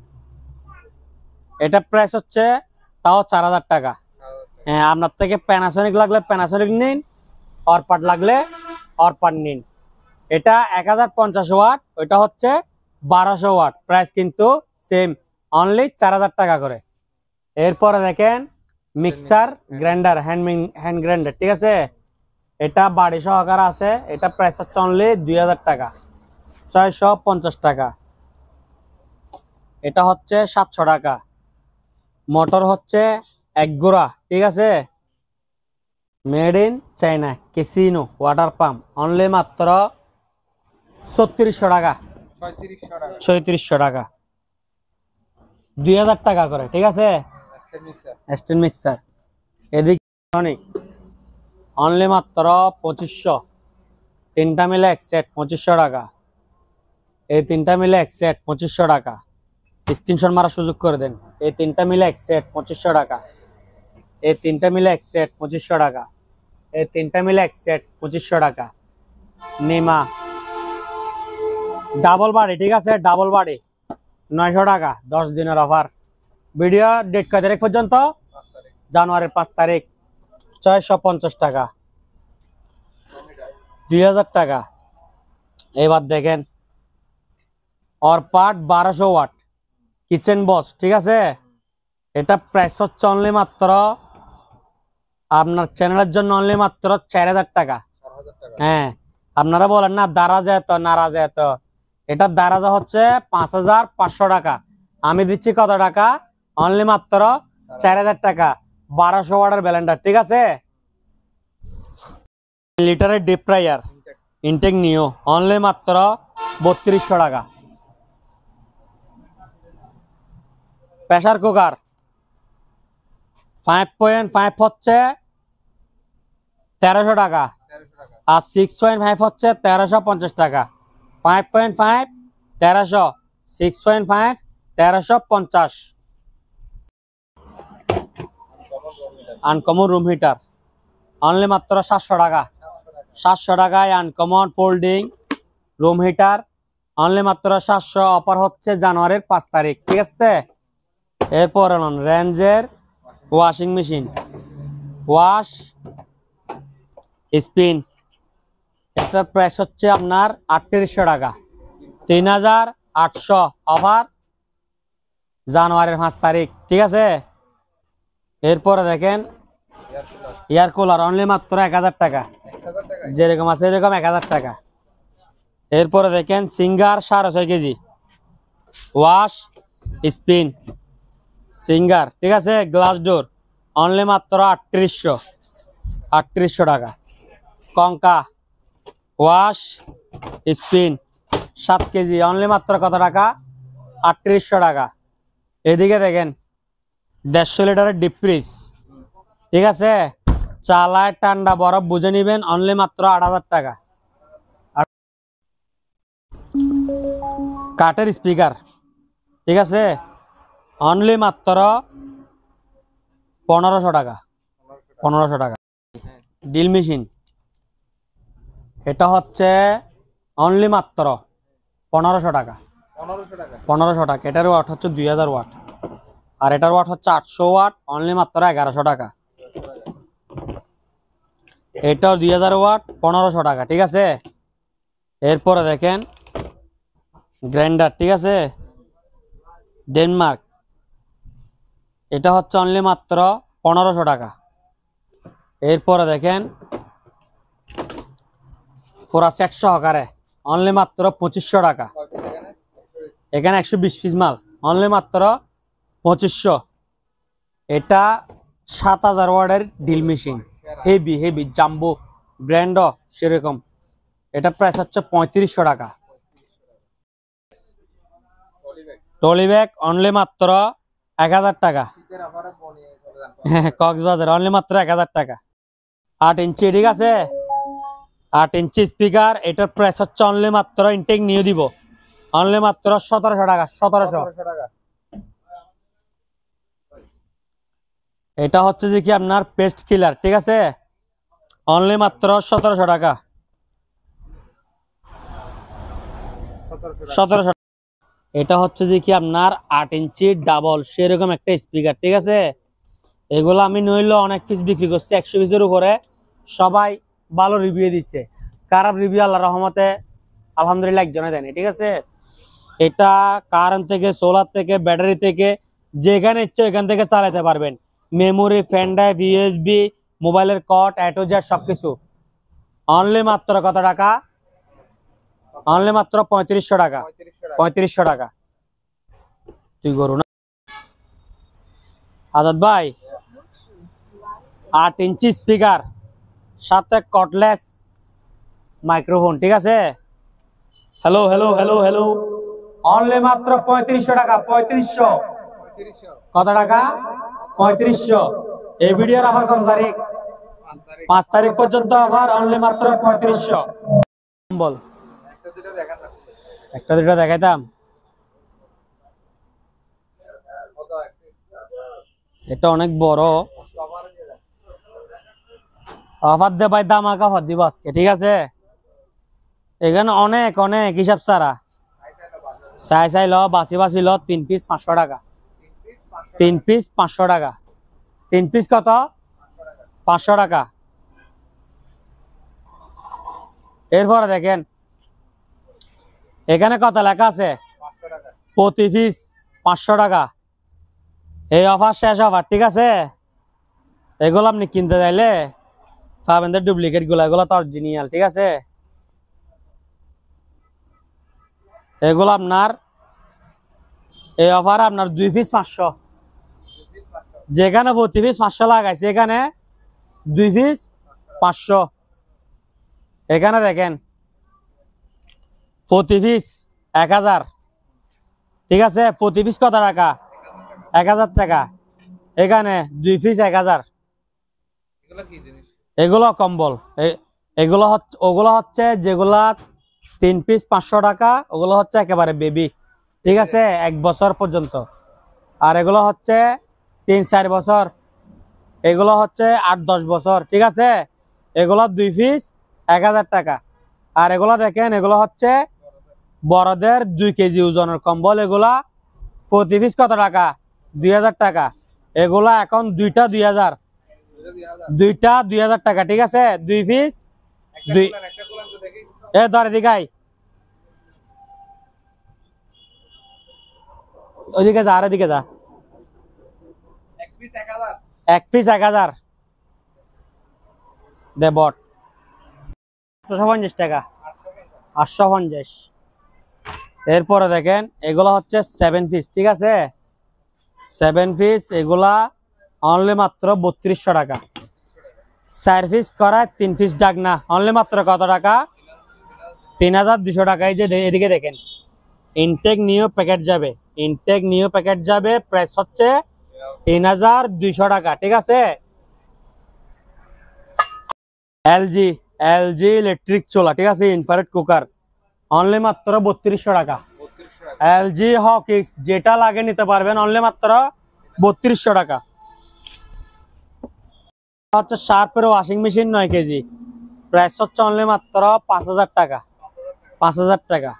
এটা প্রাইস হচ্ছে তাও 4000 টাকা। হ্যাঁ, আপনার থেকে প্যানাসোনিক লাগলে প্যানাসোনিক নিন, অরপাট লাগলে অরপাট নিন। এটা 1050 ওয়াট, ওইটা হচ্ছে 1200 ওয়াট। প্রাইস কিন্তু সেম, অনলি 4000 টাকা করে। এরপরে দেখেন মিক্সার গ্রাইন্ডার, হ্যান্ড গ্রাইন্ডার, ঠিক আছে। এটা বাড়ি সহকারে আছে। এটা প্রাইস হচ্ছে অনলি 2000 টাকা, 650 টাকা। এটা হচ্ছে 700 টাকা। মোটর হচ্ছে এক গোড়া, ঠিক আছে, made in China, casino water pump, only মাত্র 3600 টাকা, 3600 টাকা, 2000 টাকা করে, ঠিক আছে। Stand mixer. এদিকে অনলি মাত্র 2500, তিনটা মিলে এক সেট 2500 টাকা। এই তিনটা মিলে এক সেট 2500 টাকা। স্ক্রিনশট মারার সুযোগ করে দেন। এই তিনটা মিলে এক সেট 2500 টাকা। এই তিনটা মিলে এক সেট 2500 টাকা। এই তিনটা মিলে এক সেট 2500 টাকা। নিমা ডাবল বাড়ি, ঠিক আছে, ডাবল বাড়ি 900 টাকা, 10 দিনের অফার। ভিডিও ডেট কয় তারিখ পর্যন্ত? জানুয়ারির 5 তারিখ, 650 টাকা, 2000 টাকা। এবার দেখেন অরপাট 1200 ওয়াট কিচেন বস, ঠিক আছে। এটা প্রাইস হচ্ছে অনলি মাত্র আপনার চ্যানেলের জন্য অনলি মাত্র 4000 টাকা। হ্যাঁ, আপনারা বলেন না দারাজা এত নারাজা এত, এটা দারাজা হচ্ছে 5500 টাকা। আমি দিচ্ছি কত টাকা? অনলি মাত্র 4000 টাকা। 1200 ওয়াটের ব্লেন্ডার, ঠিক আছে। লিটারের ডিপ ফ্রায়ার ইনটেক নিও, অনলি মাত্র 3200 টাকা। প্রেসার কুকার 5.5 হচ্ছে 1300 টাকা, আর 6.5 হচ্ছে 1350 টাকা। 5.5 1300, 6.5 1350। আনকমন রুম হিটার অনলি মাত্র 700 টাকা, 700 টাকায় uncommon folding room heater, only মাত্র 700। অফার হচ্ছে জানুয়ারির 5 তারিখ, ঠিক আছে। এরপর রেঞ্জের ওয়াশিং মেশিন, ওয়াশ স্পিন, এটার প্রাইস হচ্ছে আপনার 3800 টাকা, 3800। অফার জানুয়ারির 5 তারিখ, ঠিক আছে। এরপরে দেখেন এয়ার কুলার, অনলি মাত্র 1000 টাকা, যেরকম আছে এরকম 1000 টাকা। এরপরে দেখেন singer 6.5 KG wash spin singer, ঠিক আছে, গ্লাস ডোর, অনলি মাত্র 3800 টাকা। কঙ্কা ওয়াশ স্পিন 7 কেজি, অনলি মাত্র কত টাকা? 3800 টাকা। এদিকে দেখেন 150 লিটারের ডিপ ফ্রিজ, ঠিক আছে, চালায় ঠান্ডা বরফ বুঝে নিবেন, অনলি মাত্র 8000 টাকা। কাঠের স্পিকার, ঠিক আছে, অনলি মাত্র 1500 টাকা, 1500 টাকা। ড্রিল মেশিন, এটা হচ্ছে অনলি মাত্র 1500 টাকা, 1500 টাকা। এটার ওয়াট হচ্ছে 2000 ওয়াট, আর এটার ওয়াট হচ্ছে 800 ওয়াট, অনলি মাত্র 1100 টাকা। এটাও 2000 ওয়াট, 1500 টাকা, ঠিক আছে। এরপরে দেখেন গ্রাইন্ডার, ঠিক আছে, ডেনমার্ক, এটা হচ্ছে অনলি মাত্র 1500 টাকা। এরপরে দেখেন পুরা সেট সহকারে অনলি মাত্র 2500 টাকা। এখানে 120 পিস মাল, অনলি মাত্র 2500। এটা 7000 ওয়াটের drill machine, heavy heavy jumbo ব্র্যান্ডও সেরকম। এটা প্রাইস হচ্ছে 3500 টাকা। টলি ব্যাগ অনলি মাত্র 1000 টাকা। কক্সবাজার অনলি মাত্র 1000 টাকা। 8 ইঞ্চি, ঠিক আছে, 8 ইঞ্চি স্পিকার। এটার প্রাইস হচ্ছে অনলি মাত্র ইনটেক নিয়ে দিব, অনলি মাত্র 1700 টাকা, 1700 টাকা। এটা হচ্ছে যে কি আপনার পেস্ট কিলার, ঠিক আছে, অনলি মাত্র 1700 টাকা, 1700। এটা হচ্ছে যে কি আপনার 8 ইঞ্চি ডাবল সেরকম একটা স্পিকার, ঠিক আছে। এগুলো আমি নইলে অনেক পিস বিক্রি করছি, 100 পিসের উপরে। সবাই ভালো রিভিউ দিচ্ছে, খারাপ রিভিউ আল্লাহ রহমতে আলহামদুলিল্লাহ একজনে দেয়নি, ঠিক আছে। এটা কারেন্ট থেকে, সোলার থেকে, ব্যাটারি থেকে, যেখানে ইচ্ছে এখান থেকে চালাতে পারবেন। মেমোরি, ফ্যান ড্রাইভ, ইউএসবি, মোবাইলের কট, অ্যাটো জ্যাক সবকিছু। অনলি মাত্র কত টাকা? অনলি মাত্র 3500 টাকা। 3500 টাকা। তুই করু না আজাদ ভাই। 8 ইঞ্চি স্পিকার, সাথে কর্ডলেস মাইক্রোফোন, ঠিক আছে। Hello hello hello hello, only মাত্র 3500 টাকা। 3500। কত টাকা? 3500। এই ভিডিওর আবার কত তারিখ? 5 তারিখ পর্যন্ত আবার অনলি মাত্র 3500। বল একটা দুটো দেখাইতাম। এটা অনেক বড় অফার দে ভাই, দামাকা অফার দিব আজকে, ঠিক আছে। এখানে অনেক অনেক হিসাব ছাড়া চাই ল, বাসি বাসি ল। 3 পিস 500 টাকা। 3 পিস 500 টাকা। 3 পিস কত? 500 টাকা। এরপরে দেখেন এখানে কত লেখা আছে? প্রতি পিস 500 টাকা। এই অফার শেষ অফার, ঠিক আছে। এগুলো আপনি কিনতে চাইলে পাবেন ডুপ্লিকেট গুলো, এগুলো তো অরিজিনাল, ঠিক আছে। এগুলো আপনার এই অফার আপনার 2 পিস 500। যেখানে প্রতি পিস 500 লাগাইছে, এখানে 2 পিস 500। এখানে দেখেন প্রতি পিস 1000, ঠিক আছে। প্রতি পিস কত টাকা? 1000 টাকা। এখানে 2 পিস 1000। এগুলো কম্বল। এগুলো হচ্ছে, ওগুলো হচ্ছে যেগুলা 3 পিস 500 টাকা, ওগুলো হচ্ছে একেবারে বেবি, ঠিক আছে, 1 বছর পর্যন্ত। আর এগুলো হচ্ছে 3-4 বছর, এগুলো হচ্ছে 8-10 বছর, ঠিক আছে। এগুলো 2 পিস 1000 টাকা। আর এগুলো দেখেন, এগুলো হচ্ছে বড়দের 2 কেজি ওজনের কম্বল। এগুলা প্রতি পিস কত টাকা? 2000 টাকা। এগুলা এখন দুইটা 2000, দুইটা 2000 টাকা, ঠিক আছে। 2 পিস 2। এ ধরে দিকাই, ওইদিকে যা, আর এদিকে যা। 1 পিস 1000 দে বট। 850 টাকা। 850। এরপরে দেখেন এগুলো হচ্ছে 7 পিস, ঠিক আছে। 7 পিস এগুলা অনলি মাত্র 3200 টাকা। 4 পিস করা 3 পিস ডাকনা, অনলি মাত্র কত টাকা? 3200 টাকা। এই যে এদিকে দেখেন, ইনটেক নিউ প্যাকেট যাবে, ইনটেক নিউ প্যাকেট যাবে, প্রাইস হচ্ছে 3200 টাকা, ঠিক আছে। এলজি, এলজি ইলেকট্রিক চুলা, ঠিক আছে, ইনফ্রারেড কুকার, অনলি মাত্র 3200 টাকা। এলজি হকিস যেটা লাগে নিতে পারবেন, অনলি মাত্র 3200 টাকা। হচ্ছে শার্পের ওয়াশিং মেশিন 9 কেজি, প্রাইস হচ্ছে অনলি মাত্র 5000 টাকা। 5000 টাকা।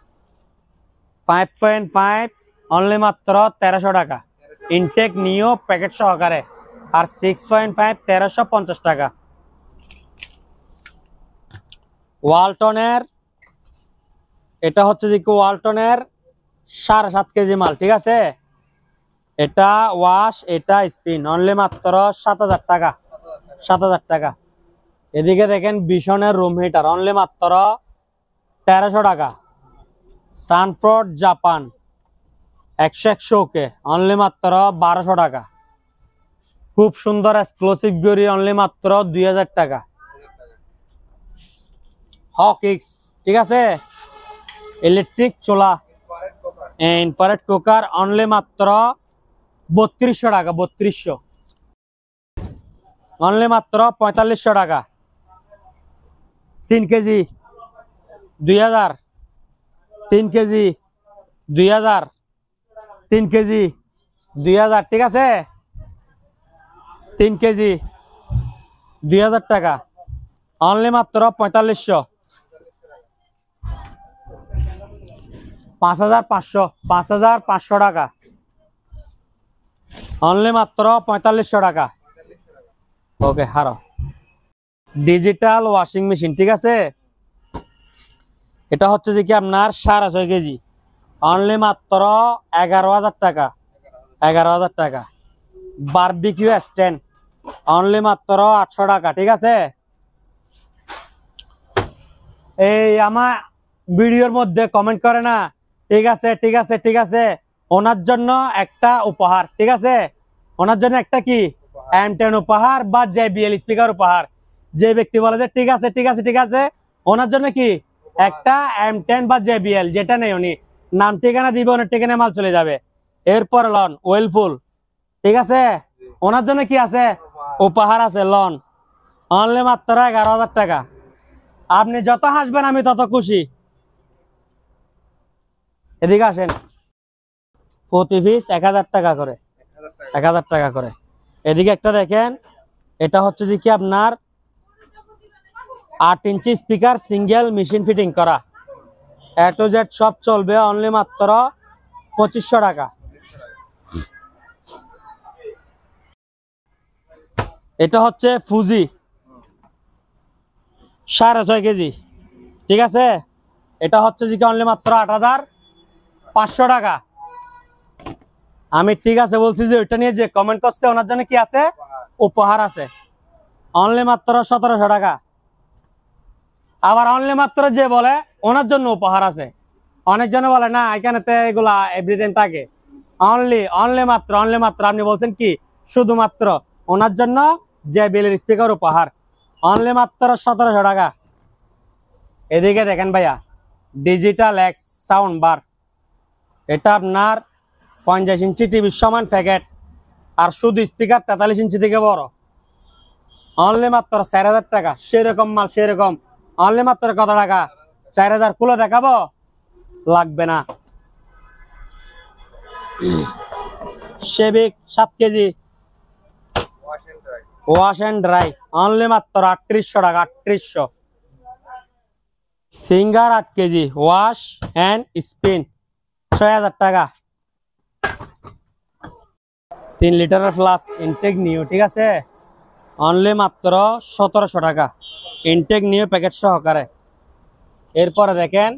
5.5 অনলি মাত্র 1300 টাকা, ইনটেক নিউ প্যাকেট সহকারে। আর 6.5 1350 টাকা। ওয়ালটনের, এটা হচ্ছে যে কি ওয়ালটনের 7.5 কেজি মাল, ঠিক আছে। এটা ওয়াশ, এটা স্পিন, অনলি মাত্র 7000 টাকা। 7000 টাকা। এদিকে দেখেন বিশনের রুম হিটার, অনলি মাত্র 1300 টাকা। সানফ্রড জাপান 100 ওকে, অনলি মাত্র 1200 টাকা। খুব সুন্দর এক্সক্লুসিভ গড়ি, অনলি মাত্র 2000 টাকা। হকিক্স, ঠিক আছে, ইলেকট্রিক চুলা, ইনফ্রারেড কুকার, অনলি মাত্র 3200 টাকা। 3200। অনলি মাত্র 4500 টাকা। 3 কেজি 2000। 3 কেজি 2000। 3 কেজি 2000, ঠিক আছে। 3 কেজি 2000 টাকা, অনলি মাত্র 4500। 5500, 5500 টাকা, অনলি মাত্র 4500 টাকা। ওকে, হারো ডিজিটাল ওয়াশিং মেশিন, ঠিক আছে। এটা হচ্ছে যে কি আপনার 6.5 কেজি, অনলি মাত্র 11,000 টাকা, 11,000 টাকা। বারবিকিউ স্ট্যান্ড, অনলি মাত্র 800 টাকা, ঠিক আছে। এই আমার ভিডিওর মধ্যে কমেন্ট করে না, ঠিক আছে ঠিক আছে ঠিক আছে, ওনার জন্য একটা উপহার, ঠিক আছে। ওনার জন্য একটা কি M10 উপহার বা JBL স্পিকার উপহার। যে ব্যক্তি বলে যে ঠিক আছে ঠিক আছে ঠিক আছে, ওনার জন্য কি একটা M10 বা JBL, যেটা নেই উনি নাম ঠিকানা দিবে, ওনার ঠিকানা মাল চলে যাবে। এরপর লন ওয়েলফুল, ঠিক আছে। ওনার জন্য কি আছে উপহার আছে, লন, অনলি মাত্র 11,000 টাকা। আপনি যত হাসবেন আমি তত খুশি। এদিকে আসেন, প্রতি পিস 1000 টাকা করে, 1000 টাকা করে। এদিকে একটা দেখেন, এটা হচ্ছে যে কি আপনার 8 inch speaker, single machine fitting করা, A to Z সব চলবে, অনলি মাত্র 2500 টাকা। এটা হচ্ছে ফুজি 6.5 কেজি, ঠিক আছে। এটা হচ্ছে যে কি অনলি মাত্র 8500 টাকা। আমি ঠিক আছে বলছি যে ওইটা নিয়ে যে কমেন্ট করছে ওনার জন্য কি আছে উপহার আছে, অনলি মাত্র 1700 টাকা। আবার অনলি মাত্র যে বলে ওনার জন্য উপহার আছে, অনেকজন বলে না এখানে এগুলা এভরিথিং থাকে, অনলি মাত্র আপনি বলছেন কি শুধুমাত্র ওনার জন্য JBL স্পিকার উপহার, অনলি মাত্র 1700 টাকা। এদিকে দেখেন ভাইয়া, ডিজিটাল এক্স সাউন্ড বার, এটা আপনার 50 ইঞ্চি টিভির সমান প্যাকেট, আর শুধু স্পিকার 43 ইঞ্চি থেকে বড়, অনলি মাত্র 4000 টাকা। সেরকম মাল সেরকম, অনলি মাত্র কত টাকা 4000। খুলে দেখাবো, লাগবে না। সেবিক 7 KG wash and dry, only মাত্র 3800 টাকা, 3800। Singer 8 KG wash and spin, 6000 টাকা। 3 লিটারের প্লাস ইনটেক নিউ, ঠিক আছে, অনলি মাত্র 1700 টাকা, ইনটেক নিউ প্যাকেট সহকারে। এরপরে দেখেন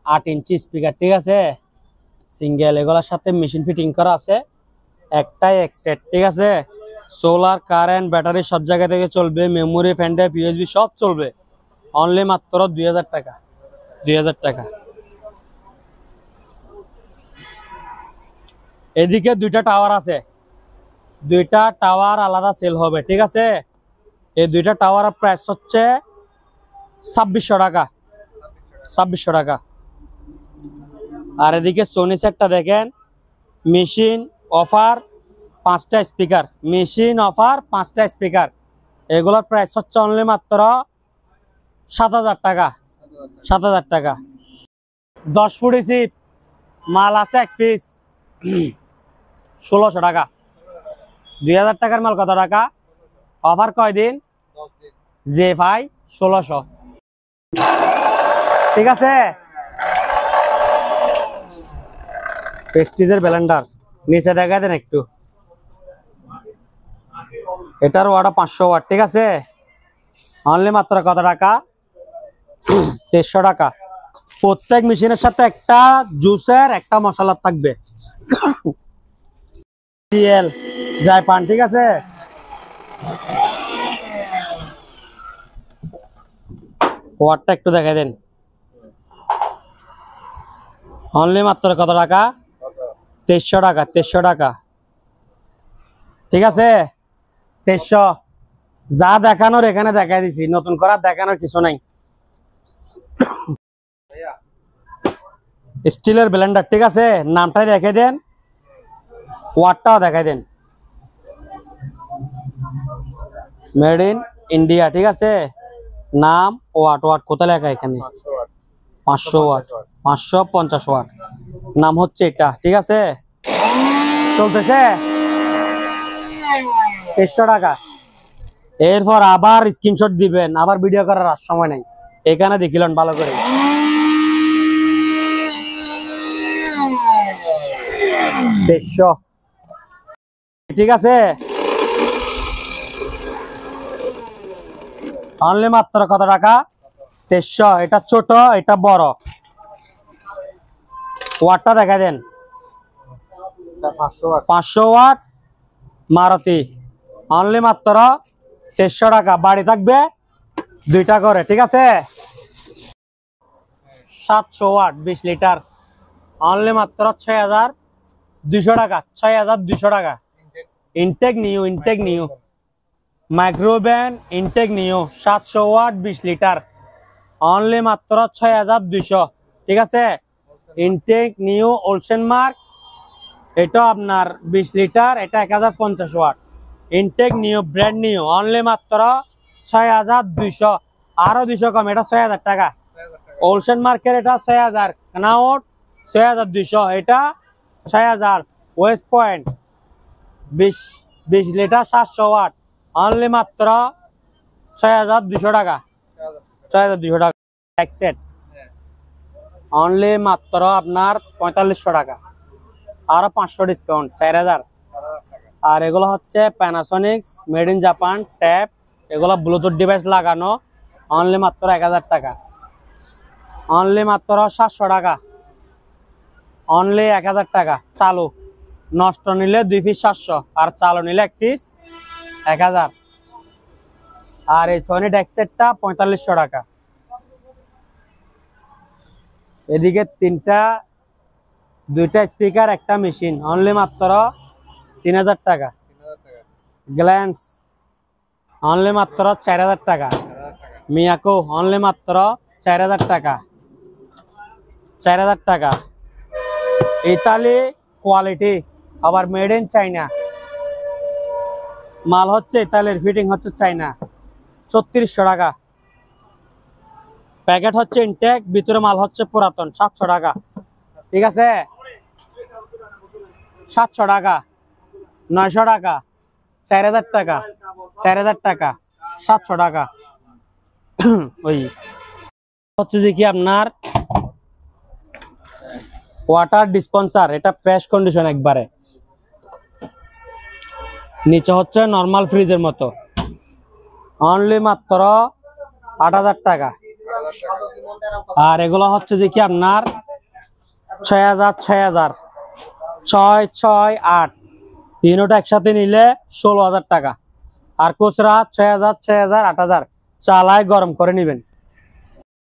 8 ইঞ্চি স্পিকার, ঠিক আছে, সিঙ্গেল, এগুলোর সাথে মেশিন ফিটিং করা আছে, একটাই এক সেট, ঠিক আছে। সোলার, কারেন্ট, ব্যাটারি সব জায়গা থেকে চলবে, মেমোরি, ফ্যান ড্রাইভ, USB সব চলবে, অনলি মাত্র 2000 টাকা, 2000 টাকা। এদিকে দুইটা টাওয়ার আছে, দুইটা টাওয়ার আলাদা সেল হবে, ঠিক আছে। এই দুইটা টাওয়ারের প্রাইস হচ্ছে 2600 টাকা, 2600 টাকা। আর এদিকে সোনি সেটটা দেখেন, মেশিন অফার 5টা স্পিকার, মেশিন অফার 5টা স্পিকার, এগুলোর প্রাইস হচ্ছে অনলি মাত্র 7000 টাকা, 7000 টাকা। 10 ফুট রিসিভ মাল আছে এক পিস 1600 টাকা। 2000 টাকার মাল কত টাকা, অফার কয়দিন, যে ভাই 1600, ঠিক আছে। প্রেস্টিজের ব্লেন্ডার, নিচে দেখা দেন একটু, এটার ওয়াট 500 ওয়াট, ঠিক আছে, অনলি মাত্র কত টাকা, 2300 টাকা। প্রত্যেক মেশিনের সাথে একটা জুসের একটা মশলা থাকবে, জায়পান, ঠিক আছে। ওয়াটটা একটু দেখাই দেন, অনলি মাত্র কত টাকা, 2300 টাকা, 2300 টাকা, ঠিক আছে, 2300। যা দেখানোর এখানে দেখাই দিছি, নতুন করার দেখানোর কিছু নাই। স্টিলের ব্লেন্ডার, ঠিক আছে, নামটাই দেখে দেন, ওয়াটটাও দেখাই দেন, মেড ইন ইন্ডিয়া, ঠিক আছে। নাম, ওয়াট, ওয়াট কোথায় লেখা এখানে, 500 ওয়াট, 550 ওয়াট, নাম হচ্ছে এটা, ঠিক আছে। চলতেছে 2300 টাকা। এরপর আবার স্ক্রিনশট দিবেন, আবার ভিডিও করার আর সময় নাই। এখানে দেখিলেন ভালো করে, দেড়শো, ঠিক আছে। অনলি মাত্র কত টাকা? 1300। এটা ছোট, এটা বড়। ওয়াটটা দেখা দেন। 500 ওয়াট মারুতি, অনলি মাত্র 1300 টাকা। বাড়ি থাকবে 2টা করে, ঠিক আছে। 700 ওয়াট 20 লিটার, অনলি মাত্র 6200 টাকা। 6200 টাকা। Intech new, Intech new, microwave Intech new, 700 watt 20 litre, only মাত্র 6200, ঠিক আছে। ইনটেক নিউ ওলসেন মার্ক, এটা আপনার 20 লিটার, এটা 1050 watt. Intact new brand new, only মাত্র 6200, আরো 200 কম, এটা 6000 টাকা। ওলসেন মার্কের এটা 6000, কানাউট 6200, এটা 6000। Westpoint 20 litre 700 watt, only মাত্র 6200 টাকা। 6200 টাকা। এক সেট অনলি মাত্র আপনার 4500 টাকা, আরো 500 ডিসকাউন্ট, 4000। আর এগুলো হচ্ছে প্যানাসোনিক্স মেড ইন জাপান ট্যাপ, এগুলো ব্লুটুথ ডিভাইস লাগানো, অনলি মাত্র 1000 টাকা। অনলি মাত্র 700 টাকা, অনলি 1000 টাকা। চালু, নষ্ট নিলে 2 পিস 700, আর চালু নিলে 1 পিস 1000। আর এই সনি ডেক্সেটটা 4500 টাকা। এদিকে 2টা স্পিকার, একটা মেশিন, অনলি মাত্র 3000 টাকা। গ্ল্যান্স অনলি মাত্র 4000 টাকা। মিয়াকো অনলি মাত্র 4000 টাকা। 4000 টাকা। ইতালি কোয়ালিটি, আবার মেড ইন চাইনা, মাল হচ্ছে ইতালির, ফিটিং হচ্ছে চাইনা, 3600 টাকা। প্যাকেট হচ্ছে ইনটেক, ভিতরে মাল হচ্ছে পুরাতন, 700 টাকা, ঠিক আছে। 700 টাকা, 900 টাকা, 4000 টাকা, 4000 টাকা, 700 টাকা। ওই হচ্ছে যে কি আপনার ওয়াটার ডিসপেন্সার, এটা ফ্রেশ কন্ডিশন একবারে, নিচে হচ্ছে নরমাল ফ্রিজের মতো, অনলি মাত্র 8000 টাকা। আর এগুলো হচ্ছে যে কি আপনার 6000, 6000, 668, তিনটা একসাথে নিলে 16000 টাকা। আর খুচরা 6000, 6000, 8000, চালায় গরম করে নিবেন।